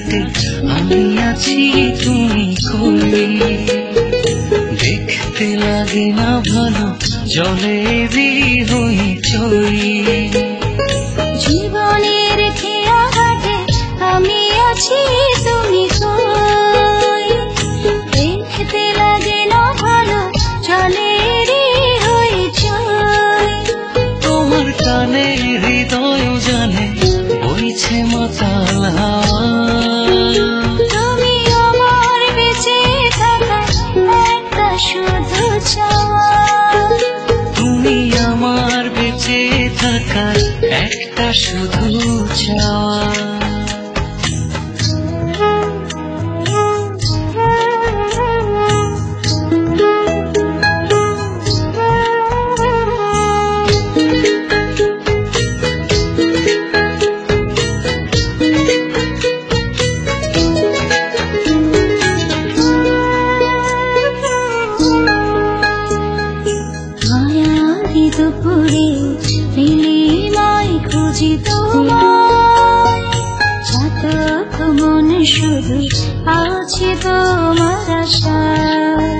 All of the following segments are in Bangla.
ঘাটে আমি আছি তুমি কই। দেখতে লাগে না ভালো জলেরই হইচই। জীবনের খেয়া ঘাটে আমি আছি তুমি কই। দেখতে লাগে না ভালো জলেরই হইচই। তোমার টানে হৃদয় জানে বইছে মাতাল হাওয়া। তুমি আমার বেঁচে থাকা একটা শুধু চাওয়া। তুমি আমার বেঁচে থাকার একটা শুধু চাওয়া। দুপুরে নীলিমায় খুঁজি তোমায়। চাতক মন শুধু আছে তোমার আশায়।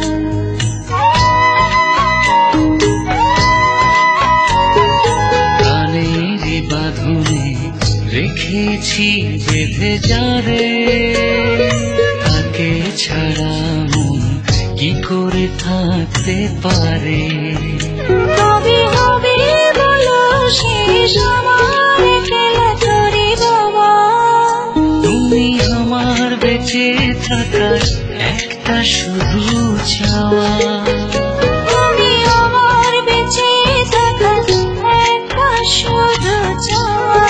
প্রাণের বাঁধনে রেখেছি বেঁধে যারে। তাকে ছাড়া মন কি করে থাকতে পারে। কবে হবে বলো শেষ আমার খেলা তোরে বাবা। তুমি আমার বেঁচে থাকার একটা শুধু চাওয়া। তুমি আমার বেঁচে থাকা একটা শুধু চাওয়া।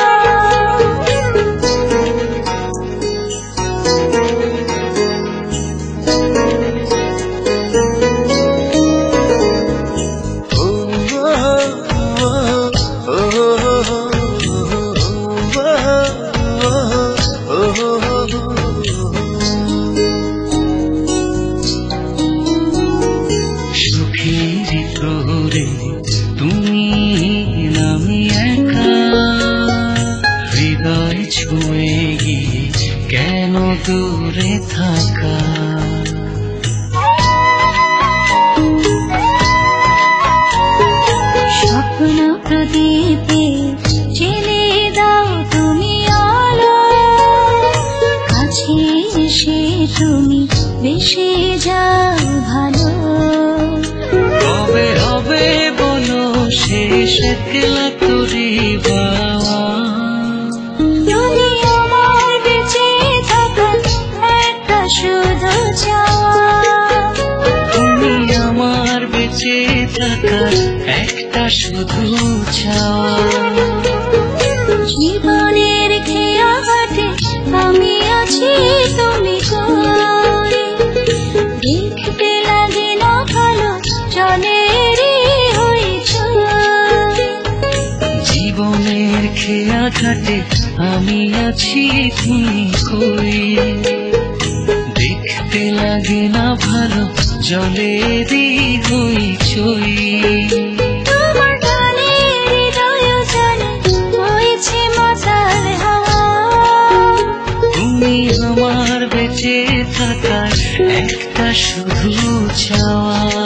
সুখের প্রহরে তুমি নামি একা। হৃদয় ছুঁয়ে গিয়ে কেন দূরে থাকা। স্বপ্ন প্রদীপে জেলে দাও তুমি আলো। কাছে এসে তুমি বেশে যাও ভালো। কবে হবে বলো শেষ একলা তোরে বাবা। তুমি আমার বেঁচে থাকা একটা শুধু চাওয়া। তুমি আমার বেঁচে থাকার একটা শুধু চাওয়া। জীবনের খেয়া ঘাটে আমি আছি তুমি কই। দেখতে লাগে না ভালো জলেরই হইচই। জীবনের খেয়া ঘাটে আমি আছি তুমি কই। দেখতে লাগে না ভালো জলেরই হইচই। তোমার গানে হৃদয় জানে বইছে মাতাল হাওয়া। তুমি আমার বেঁচে থাকার একটা শুধু চাওয়া।